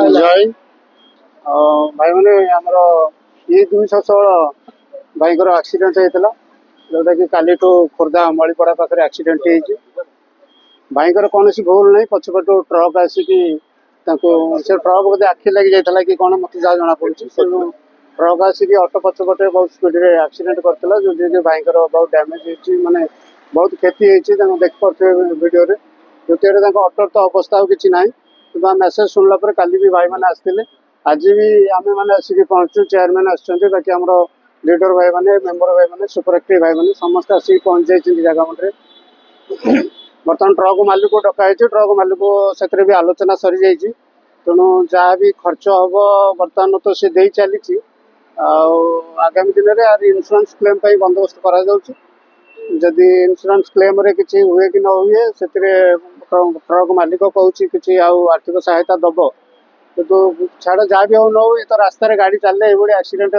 जय भाई मैंने आमर ये 216 भाईकर एक्सीडेंट होता जोटा कि काली खोर्धा मणिपड़ा पाखे एक्सीडेंट भाईकर कौन भूल नहीं पछपट ट्रक आसिकी से ट्रक बोधे आखि लगी जाता कि कौन मत जहाँ जना पड़ी ट्रक आसिकी ऑटो पछपटे बहुत स्पीड रे एक्सीडेंट करता जो भाईकर बहुत डैमेज माने बहुत क्षति देख पारे वीडियो द्वितीय ऑटो तो अवस्था किसी ना कि मेसेज शुणला काली भी भाई मैंने आसते आज भी आम मैंने आसिक पहुँचु चेयरमैन आसुँच बाकी आम लीडर भाई मैंने मेम्बर भाई मैंने सुपरएक्टिव भाई मैंने समस्त आसिक पहुँच जाइए जगह मंडे बर्तमान ट्रक मालिक को डकाई ट्रक मालिक से भी आलोचना सरी जाइए तेणु जहाँ भी खर्च हम बर्तमान तो सी दे चली आगामी दिन में यार इंश्योरेंस क्लेम बंदोबस्त करी इंश्योरेंस क्लेम रे किसी हुए कि न हुए से ट्रक मालिक कहूँ कि आर्थिक सहायता दब कि छाड़ जहाँ भी न हो तो रास्तार गाड़ी चलने ये एक्सीडेंट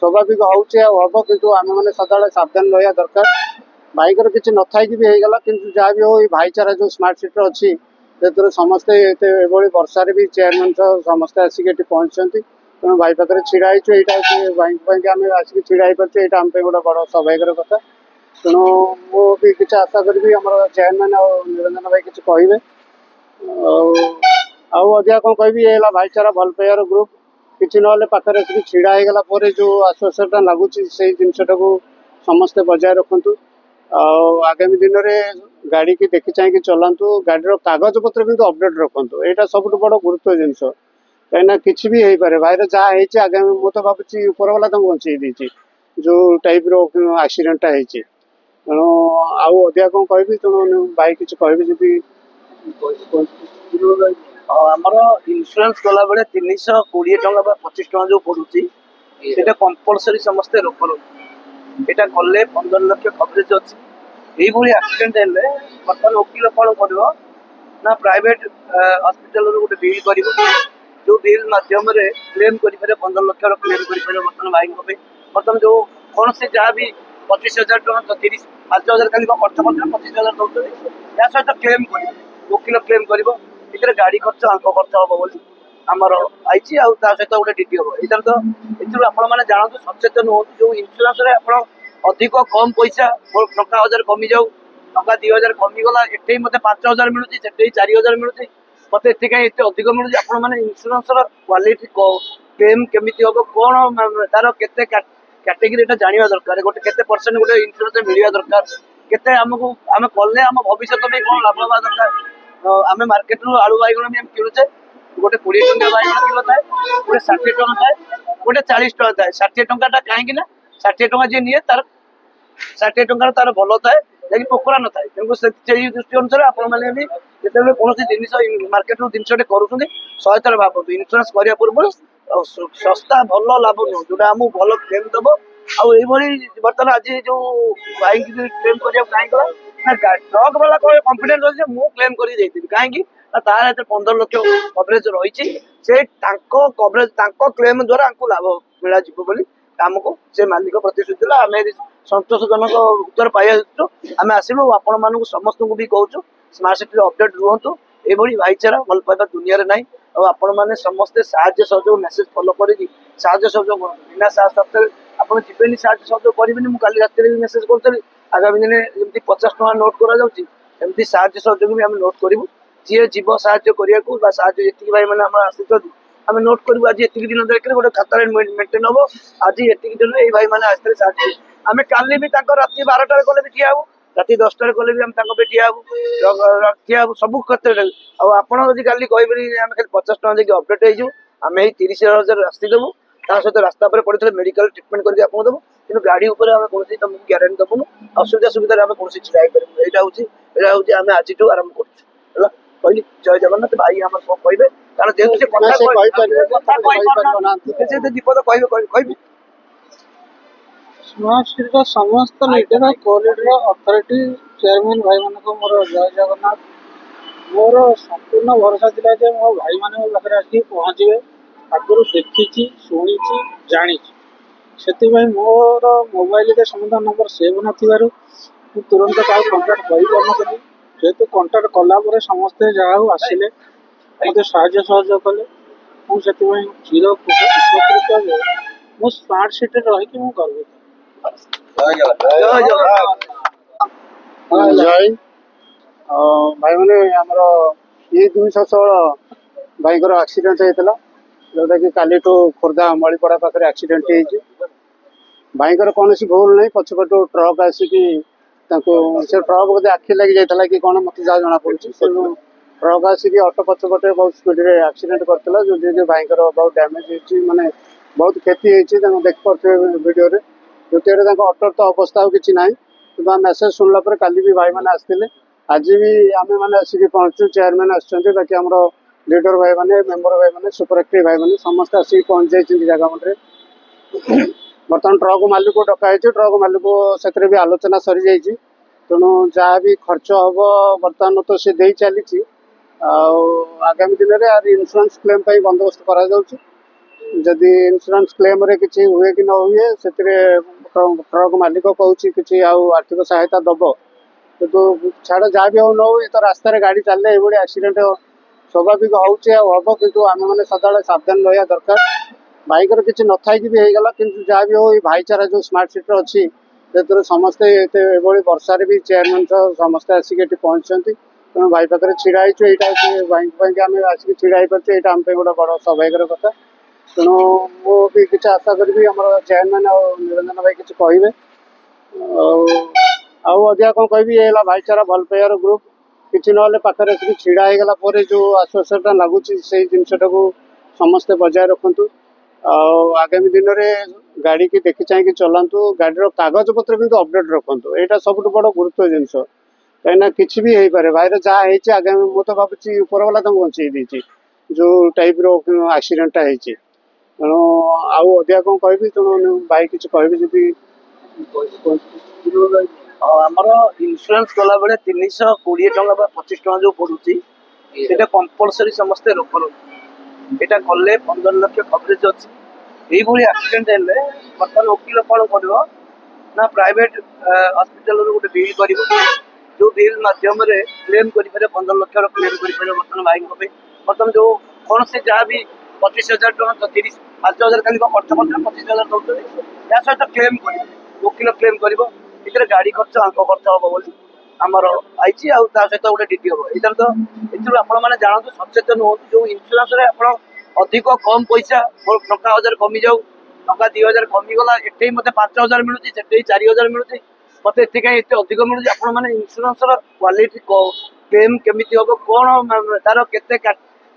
स्वाभाविक हम कि आम मैंने सदा सावधान रहा दरकार बाइकर किसी न था भी होगा कि जहाँ भी हो भाईचारा जो स्मार्ट सिटी अच्छी से समस्ते वर्षा भी चेयरमैन समस्ते आसिक पहुँचती तेणु भाई पाखे ढड़ा यहाँ भाई आम आसिक ढड़ा पार्टी आम गोटे बड़ सौभाग्यर कथा तेणु मुझे किसी आशा करी आम चेयरमैन और निरंजन भाई किसी कहे अधिका कौन कह भाईचारा भल पाइबार ग्रुप किसी ना पाखे आसिक ढड़ा होगा जो आश्वासटा लगुच से जिनटा को समस्ते बजाय रखु आगामी दिन में गाड़ी की देखी चाहिए चलातु गाड़ी कागज पत्र भी अपडेट रखु यहाँ सब बड़ गुरुत्व जिनस कहीं किसी भी हो पारे भाई जहाँ है आगामी मुझे तो भावी ऊपर वाला बचे देती जो टाइप एक्सीडेंटा होती तेणु अधिका कौन कह तेणु भाई किसी कह आमर इन्शुरांस कला बेले 320 टंका 25 टंका जो पड़ुची सेटा कंपलसरी समस्ते रोक यहाँ कले 15 लाख कवरेज अच्छी ये एक्सीडेंट हेल्ले बर्तमान वकिल कौन कर ना प्राइवेट हॉस्पिटल गोटे बिल कर जो बिल मध्यम क्लेम कर 15 लाख क्लेम कर बर्तमान भाई बर्तमान जो कौन से जहाँ भी 25,000 टका 5,000 खाली खर्च कर 25,000 दौर या सहित क्लेम कर वकिल क्लेम कर गाड़ी खर्च आंक खर्च हम बोली आमर आई सहित गोटे डीटी हम यहाँ तो ये आपण मैंने जानते सचेतन हो जो इन्शुरांस अधिक कम पैसा मोर टका 1,000 कमी जाऊ टका 2,000 कमीगला ये मत 5,000 मिलूँ से 4,000 मिलूँ मत ये कहीं अधिक मिलूँ आपण मैंने इन्शुरांस क्वालिटी क्लेम केमी हम कौन तार के कैटेगरी जाना दरकार गोटे के परसेंट गोटे इन्शुरांस मिलवा दरकार केते आमको आम कले आम भविष्य में कौन लाभ हवा दरकार आम मार्केट रू आलू बैगण भी किणुचे गोटे 20 टंका बैगण किलो थाए गोटे 60 टंका थाए गोटे 40 टंका थाए 60 टंका कहीं 60 टंका जी निए तार 60 टंकार तार भल थाए जैसे पोखरा न थाए तेणु से दृष्टि अनुसार आपने भी जो कौन जिन मार्केट रू जिनटे करुँच सहायतार भावतु इन्शुरांस करने पूर्व सस्ता भल लाभ नुह जोटा आमको भल क्लेम दब बर्तमान आज जो भाई क्लेम करने कहीं ना ट्रक वाला कन्फिडेंस अच्छे मुझे क्लेम कर कहीं तार 15 लाख कवरेज रही से कवरेज क्लेम द्वारा लाभ मिला बोली आमको से मालिक प्रतिश्रुति आम संतोषजनक उत्तर पाइबा आम आसलु आपण मान समस्त को भी कहूँ स्मार्ट सिटी अपडेट रुहतु ये भाईचारा भल पाइबा दुनिया ना आपण मैंने समस्ते साहाय्य सहयोग मेसेज फॉलो करी साहाय्य सहयोग बिना साहस आप जीवन साहाय्य सहयोग करेंगे मुझे रात भी मेसेज करी आगामी दिन जमी 50 टका नोट करमती साहाय्य सहयोग भी आम नोट करूँ जी जीव साहाय्य करने साहाय्य जी भाई मैंने आम आम नोट करूँ आज ये दिन देखिए गोटे खाता मेन्टेन हम आज ये दिन ये भाई मैंने आसते साहाय्य आम काली भी रात 12टार कले भी ठिया हूँ रात 10टार कले भी आम ठिया हूँ सब क्षेत्र में आपड़ जब काली कहे आम खाली 50 टका देखिए अपडेट हो आम यही 30,000 राशि देवु ता सहित रास्ता पर पड़े मेडिकल ट्रिटमेंट करके आपको देवु कि गाड़ी उपर आम कौन तुमको ग्यारंटी देवुनु असुविधा सुविधा आम कौन छिड़ा पार यहाँ हूँ आम आज आरंभ कर कहली जय जगन्नाथ भाई आम कौन कहे कारण जेहतु दीपद कह स्मार्ट सिटी समस्त लीडर कोलीडर अथॉरिटी चेयरमैन भाई मान मोर जय जगन्नाथ मोर संपूर्ण भरोसा था मो भाई मैंने मो पाखे आसिक पहुँचे आगुरी देखी शुणी जानी से मोर मोबाइल समस्त नंबर सेव न तुरंत क्या कंटाक्ट कर पार्टी जेहेतु कंटाक्ट कलापर समस्ते जगह आसिले ମୋତେ ସାହାଯ୍ୟ ସହଯୋଗ କଲେ। ମୁଁ ସେଥିପାଇଁ ଚିର ଉପକୃତ ଯେ ମୁଁ ସ୍ମାର୍ଟ ସିଟିରେ ରହିକି ମୁଁ ଗର୍ବିତ। ଜୟ ଭାଇମାନେ ଆମର E216 ଭାଇଙ୍କର ଆକ୍ସିଡେଣ୍ଟ ହେଇଥିଲା, ଯୋଉଟାକି କାଲିଠୁ ଖୋର୍ଦ୍ଧା ମଳିପଡ଼ା ପାଖରେ ଆକ୍ସିଡେଣ୍ଟ ହେଇଛି। ଭାଇଙ୍କର କୌଣସି ଭୁଲ ନାହିଁ, ପଛପଟୁ ଟ୍ରକ୍ ଆସିକି ତାଙ୍କୁ ସେ ଟ୍ରକ୍ ବୋଧେ ଆଖି ଲାଗି ଯାଇଥିଲା କି କ'ଣ ମୋତେ ଯାହା ଜଣାପଡ଼ୁଛି। ତେଣୁ ଟ୍ରକ୍ ଆସିକି ଅଟୋ ପଛପଟେ ବହୁତ ସ୍ପିଡରେ ଆକ୍ସିଡେଣ୍ଟ କରିଥିଲା, ଯୋଉଥିରେ ଭାଇଙ୍କର ବହୁତ ଡ୍ୟାମେଜ ହେଇଛି, ମାନେ ବହୁତ କ୍ଷତି ହେଇଛି। ତାଙ୍କୁ ଦେଖିପାରୁଥିବେ ଭିଡ଼ିଓରେ। ଦ୍ୱିତୀୟରେ ତାଙ୍କ ଅଟୋର ତ ଅବସ୍ଥା ଆଉ କିଛି ନାହିଁ, କିନ୍ତୁ ଆମେ ମେସେଜ ଶୁଣିଲା ପରେ କାଲି ବି ଭାଇମାନେ ଆସିଥିଲେ, ଆଜି ବି ଆମେମାନେ ଆସିକି ପହଞ୍ଚୁ। ଚେୟାରମ୍ୟାନ୍ ଆସିଛନ୍ତି, ବାକି ଆମର ଲିଡର ଭାଇମାନେ, ମେମ୍ବର ଭାଇମାନେ, ସୁପରଆକ୍ଟିଭ ଭାଇମାନେ ସମସ୍ତେ ଆସିକି ପହଞ୍ଚି ଯାଇଛନ୍ତି ଜାଗା ମୁଣ୍ଡରେ। ବର୍ତ୍ତମାନ ଟ୍ରକ୍ ମାଲିକକୁ ଡକା ହେଇଛି, ଟ୍ରକ୍ ମାଲିକ ସେଥିରେ ବି ଆଲୋଚନା ସରିଯାଇଛି। ତେଣୁ ଯାହା ବି ଖର୍ଚ୍ଚ ହବ ବର୍ତ୍ତମାନ ତ ସେ ଦେଇ ଚାଲିଛି, ଆଉ ଆଗାମୀ ଦିନରେ ଆର ଇନ୍ସୁରାନ୍ସ କ୍ଲେମ୍ ପାଇଁ ବନ୍ଦୋବସ୍ତ କରାଯାଉଛି। ଯଦି ଇନ୍ସୁରାନ୍ସ କ୍ଲେମ୍ରେ କିଛି ହୁଏ କି ନ ହୁଏ, ସେଥିରେ ଟ୍ରକ୍ ମାଲିକ କହୁଛି କିଛି ଆଉ ଆର୍ଥିକ ସହାୟତା ଦେବ। କିନ୍ତୁ ଛାଡ଼, ଯାହା ବି ହଉ ନ ହଉ, ଏ ତ ରାସ୍ତାରେ ଗାଡ଼ି ଚାଲିଲେ ଏଇଭଳି ଆକ୍ସିଡେଣ୍ଟ ସ୍ୱାଭାବିକ ହେଉଛି ଆଉ ହବ, କିନ୍ତୁ ଆମେମାନେ ସଦାବେଳେ ସାବଧାନ ରହିବା ଦରକାର। ଭାଇଙ୍କର କିଛି ନଥାଇକି ବି ହେଇଗଲା, କିନ୍ତୁ ଯାହା ବି ହଉ ଏ ଭାଇଚାରା ଯେଉଁ ସ୍ମାର୍ଟ ସିଟିର ଅଛି, ସେଥିରେ ସମସ୍ତେ ଏଭଳି ବର୍ଷାରେ ବି ଚେୟାରମ୍ୟାନ୍ ସହ ସମସ୍ତେ ଆସିକି ଏଠି ପହଞ୍ଚିଛନ୍ତି। ତେଣୁ ଭାଇ ପାଖରେ ଛିଡ଼ା ହେଇଛୁ, ଏଇଟା ଭାଇଙ୍କ ପାଇଁକି ଆମେ ଆସିକି ଛିଡ଼ା ହେଇପାରୁଛୁ, ଏଇଟା ଆମ ପାଇଁ ଗୋଟେ ବଡ଼ ସୌଭାଗ୍ୟର କଥା। ତେଣୁ ମୁଁ ବି କିଛି ଆଶା କରିବି ଆମର ଚେୟାରମ୍ୟାନ୍ ଆଉ ନିରଞ୍ଜନ ଭାଇ କିଛି କହିବେ। ଆଉ ଅଧିକା କ'ଣ କହିବି, ଏ ହେଲା ଭାଇଚାରା ଭଲ ପାଇବାର ଗ୍ରୁପ୍। କିଛି ନହେଲେ ପାଖରେ ଆସିକି ଛିଡ଼ା ହେଇଗଲା ପରେ ଯେଉଁ ଆଶ୍ୱାସଟା ଲାଗୁଛି, ସେଇ ଜିନିଷଟାକୁ ସମସ୍ତେ ବଜାୟ ରଖନ୍ତୁ। ଆଉ ଆଗାମୀ ଦିନରେ ଗାଡ଼ିକି ଦେଖି ଚାହିଁକି ଚଲାନ୍ତୁ, ଗାଡ଼ିର କାଗଜପତ୍ର କିନ୍ତୁ ଅପଡେଟ୍ ରଖନ୍ତୁ, ଏଇଟା ସବୁଠୁ ବଡ଼ ଗୁରୁତ୍ୱ ଜିନିଷ। କାହିଁକିନା କିଛି ବି ହେଇପାରେ, ଭାଇର ଯାହା ହେଇଛି ଆଗାମୀ, ମୁଁ ତ ଭାବୁଛି ଉପରବାଲା ତାଙ୍କୁ ବଞ୍ଚେଇ ଦେଇଛି ଯେଉଁ ଟାଇପ୍ର ଆକ୍ସିଡେଣ୍ଟଟା ହେଇଛି। ତେଣୁ ଆଉ ଅଧିକା କ'ଣ କହିବି, ତେଣୁ ଭାଇ କିଛି କହିବି ଯଦି। ଆମର ଇନ୍ସୁରାନ୍ସ କଲାବେଳେ 320 ଟଙ୍କା ବା 25 ଟଙ୍କା ଯୋଉ ପଡୁଛି, ସେଇଟା କମ୍ପଲସରି ସମସ୍ତେ ରୋକ ରହୁଛି। ଏଇଟା କଲେ 15 ଲକ୍ଷ କଭରେଜ ଅଛି। এইଭଳି ଆକ୍ସିଡେଣ୍ଟ ହେଲେ ବର୍ତ୍ତମାନ ଓକିଲ କ'ଣ କରିବ ନା, ପ୍ରାଇଭେଟ ହସ୍ପିଟାଲରୁ ଗୋଟେ ବିଲ୍ କରିବ, ଯୋଉ ବିଲ୍ ମାଧ୍ୟମରେ କ୍ଲେମ୍ କରିପାରିବ, 15 ଲକ୍ଷର କ୍ଲେମ୍ କରିପାରିବ। ବର୍ତ୍ତମାନ ଭାଇଙ୍କ ପାଇଁ ବର୍ତ୍ତମାନ ଯୋଉ କୌଣସି ଯାହା ବି 25,000 ଟଙ୍କା 5,000 ଖାଲି ଖର୍ଚ୍ଚ କରିଥିଲେ, 25,000 ଦଉଛନ୍ତି, ୟା ସହିତ କ୍ଲେମ୍ କରିବ, ଓକିଲ କ୍ଲେମ୍ କରିବ। ଏଥିରେ ଗାଡ଼ି ଖର୍ଚ୍ଚ, ଆଙ୍କ ଖର୍ଚ୍ଚ ହବ ବୋଲି ଆମର ଆଇଛି, ଆଉ ତା ସହିତ ଗୋଟେ ଡିଟି ହବ। ଏଥିରେ ତ ଏଥିରୁ ଆପଣମାନେ ଜାଣନ୍ତୁ, ସଚେତନ ହୁଅନ୍ତୁ। ଯୋଉ ଇନ୍ସୁରାନ୍ସରେ ଆପଣ ଅଧିକ କମ୍ ପଇସା, ମୋର ଟଙ୍କା 1,000 କମିଯାଉ, ଟଙ୍କା 2,000 କମିଗଲା, ଏଠି ମୋତେ 5,000 ମିଳୁଛି, ସେଠି 4,000 ମିଳୁଛି, ମୋତେ ଏଠି କାହିଁ ଏତେ ଅଧିକ ମିଳୁଛି। ଆପଣମାନେ ଇନ୍ସୁରାନ୍ସର କ୍ୱାଲିଟି କ୍ଲେମ୍ କେମିତି ହବ, କ'ଣ ତାର କେତେ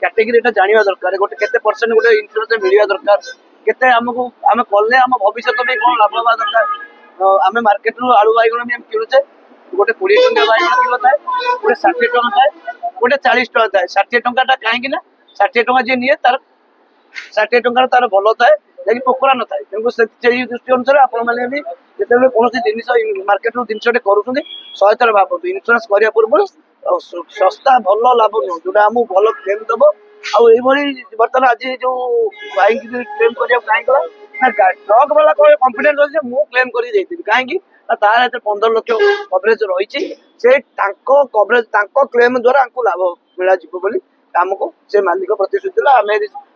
କ୍ୟାଟେଗୋରୀ, ଏଟା ଜାଣିବା ଦରକାର। ଗୋଟେ କେତେ ପରସେଣ୍ଟ ଗୋଟେ ଇନ୍ସୁରାନ୍ସ ମିଳିବା ଦରକାର, କେତେ ଆମକୁ ଆମେ କଲେ ଆମ ଭବିଷ୍ୟତ ପାଇଁ କ'ଣ ଲାଭ ହେବା ଦରକାର। ଆମେ ମାର୍କେଟରୁ ଆଳୁ ବାଇଗଣ ବି ଆମେ କିଣୁଛେ, ଗୋଟେ 20 ଟଙ୍କା ବାଇଗଣ କିଲୋ ଥାଏ, ଗୋଟେ 60 ଟଙ୍କା ଥାଏ, ଗୋଟେ 40 ଟଙ୍କା ଥାଏ। 60 ଟଙ୍କାଟା କାହିଁକି ନା 60 ଟଙ୍କା ଯିଏ ନିଏ ତାର 60 ଟଙ୍କାର ତାର ଭଲ ଥାଏ, ଯାଇକି ପୋକରା ନଥାଏ। ତେଣୁ ସେଇ ଦୃଷ୍ଟି ଅନୁସାରେ ଆପଣମାନେ ବି ଯେତେବେଳେ କୌଣସି ଜିନିଷ ମାର୍କେଟରୁ ଜିନିଷଟେ କରୁଛନ୍ତି, 100 ଥର ଭାବନ୍ତୁ ଇନ୍ସୁରାନ୍ସ କରିବା ପୂର୍ବରୁ। ଶସ୍ତା ଭଲ ଲାଭ ନୁହଁ, ଯୋଉଟା ଆମକୁ ଭଲ କ୍ଲେମ୍ ଦବ। ଆଉ ଏଇଭଳି ବର୍ତ୍ତମାନ ଆଜି ଯୋଉ ଭାଇକି କ୍ଲେମ୍ କରିବାକୁ କାହିଁକି ଗଲା ନା, ଟ୍ରକ୍ ବାଲା କନଫିଡେନ୍ସ ଅଛି ଯେ ମୁଁ କ୍ଲେମ୍ କରିକି ଦେଇଥିଲି। କାହିଁକି ନା ତାର ଏତେ 15 ଲକ୍ଷ କଭରେଜ ରହିଛି, ସେ ତାଙ୍କ କଭରେଜ, ତାଙ୍କ କ୍ଲେମ୍ ଦ୍ୱାରା ଆମକୁ ଲାଭ ମିଳାଯିବ ବୋଲି ଆମକୁ ସେ ମାଲିକ ପ୍ରତିଶ୍ରୁତି ଦେଲା। ଆମେ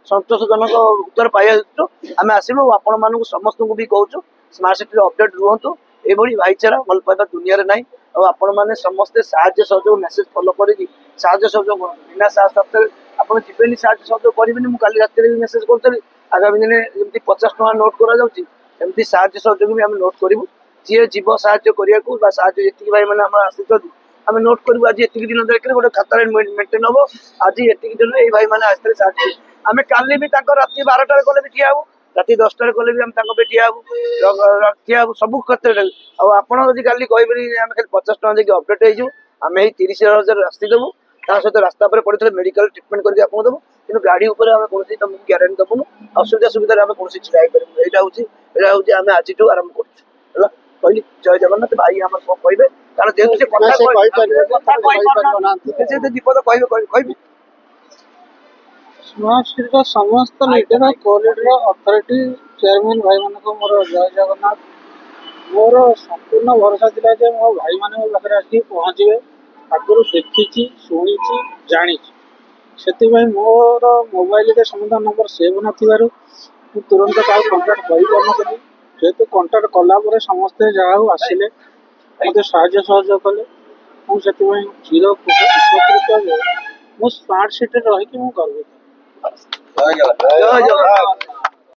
ସନ୍ତୋଷଜନକ ଉତ୍ତର ପାଇଆସୁଛୁ। ଆମେ ଆସିଲୁ, ଆପଣମାନଙ୍କୁ ସମସ୍ତଙ୍କୁ ବି କହୁଛୁ, ସ୍ମାର୍ଟ ସିଟିରେ ଅପଡେଟ୍ ରୁହନ୍ତୁ। ଏଭଳି ଭାଇଚାରା ଭଲ ପାଇବା ଦୁନିଆରେ ନାହିଁ। ଆଉ ଆପଣମାନେ ସମସ୍ତେ ସାହାଯ୍ୟ ସହଯୋଗ ମେସେଜ ଫଲୋ କରିକି ସାହାଯ୍ୟ ସହଯୋଗ କରନ୍ତୁ। ବିନା ସାହାଯ୍ୟ ସତ୍ତ୍ୱରେ ଆପଣ ଯିବେନି, ସାହାଯ୍ୟ ସହଯୋଗ କରିବେନି। ମୁଁ କାଲି ରାତିରେ ବି ମେସେଜ କରୁଥିଲି, ଆଗାମୀ ଦିନେ ଯେମିତି 50 ଟଙ୍କା ନୋଟ୍ କରାଯାଉଛି, ସେମିତି ସାହାଯ୍ୟ ସହଯୋଗ ବି ଆମେ ନୋଟ୍ କରିବୁ। ଯିଏ ଯିବ ସାହାଯ୍ୟ କରିବାକୁ ବା ସାହାଯ୍ୟ ଯେତିକି ଭାଇମାନେ ଆମର ଆସିଛନ୍ତି, ଆମେ ନୋଟ୍ କରିବୁ। ଆଜି ଏତିକି ଦିନ ଦେଖିଲେ ଗୋଟେ ଖାତାରେ ମେଣ୍ଟେନ୍ ହବ, ଆଜି ଏତିକି ଦିନରେ ଏଇ ଭାଇମାନେ ଆସିଥିଲେ ସାହାଯ୍ୟ। ଆମେ କାଲି ବି ତାଙ୍କ ରାତି 12ଟାରେ କଲେ ବି ଠିଆ ହବୁ, ରାତି 10ଟାରେ କଲେ ବି ଆମେ ତାଙ୍କ ପାଇଁ ଠିଆ ହବୁ ସବୁ କ୍ଷେତ୍ରରେ। ଆଉ ଆପଣ ଯଦି କାଲି କହିବେନି ଆମେ ଖାଲି 50 ଟଙ୍କା ଦେଇକି ଅପଡେଟ୍ ହେଇଯିବୁ, ଆମେ ଏଇ 30,000 ରାଶି ଦେବୁ, ତା ସହିତ ରାସ୍ତା ଉପରେ ପଡ଼ିଥିଲେ ମେଡିକାଲ ଟ୍ରିଟମେଣ୍ଟ କରିକି ଆପଣଙ୍କୁ ଦେବୁ। କିନ୍ତୁ ଗାଡ଼ି ଉପରେ ଆମେ କୌଣସି ତମକୁ ଗ୍ୟାରେଣ୍ଟି ଦେବୁନୁ। ଅସୁବିଧା ସୁବିଧାରେ ଆମେ କୌଣସି ଛିଡ଼ା ହେଇପାରିବୁନି। ଏଇଟା ହଉଛି ଆମେ ଆଜିଠୁ ଆରମ୍ଭ କରୁଛୁ। ହେଲା, କହିଲି ଜୟ ଜଗନ୍ନାଥ। ଭାଇ ଆମର କ'ଣ କହିବେ, କାରଣ ଯେହେତୁ ସେ କଥା କହିପାରୁନାହାନ୍ତି, ସେ ବିପଦ କହିବେ। ସ୍ମାର୍ଟ ସିଟିର ସମସ୍ତ ଲିଡର, କୋ ଲିଡର, ଅଥରିଟି, ଚେୟାରମ୍ୟାନ୍ ଭାଇମାନଙ୍କୁ ମୋର ଜୟ ଜଗନ୍ନାଥ। ମୋର ସମ୍ପୂର୍ଣ୍ଣ ଭରସା ଥିଲା ଯେ ମୋ ଭାଇମାନେ ମୋ ପାଖରେ ଆସିକି ପହଞ୍ଚିବେ। ଆଗରୁ ଦେଖିଛି, ଶୁଣିଛି, ଜାଣିଛି, ସେଥିପାଇଁ ମୋର ମୋବାଇଲରେ ସମସ୍ତ ନମ୍ବର ସେଭ୍ ନଥିବାରୁ ମୁଁ ତୁରନ୍ତ କାହାକୁ କଣ୍ଟାକ୍ଟ କରିପାରୁନଥିଲି। ଯେହେତୁ କଣ୍ଟାକ୍ଟ କଲା ପରେ ସମସ୍ତେ ଯାହା ହଉ ଆସିଲେ ମୋତେ ସାହାଯ୍ୟ ସହଯୋଗ କଲେ। ମୁଁ ସେଥିପାଇଁ ଉପକୃତ ଯେ ମୁଁ ସ୍ମାର୍ଟ ସିଟିରେ ରହିକି ମୁଁ ଗର୍ବିତ। ଜୟ ଜଗନ୍ନାଥ।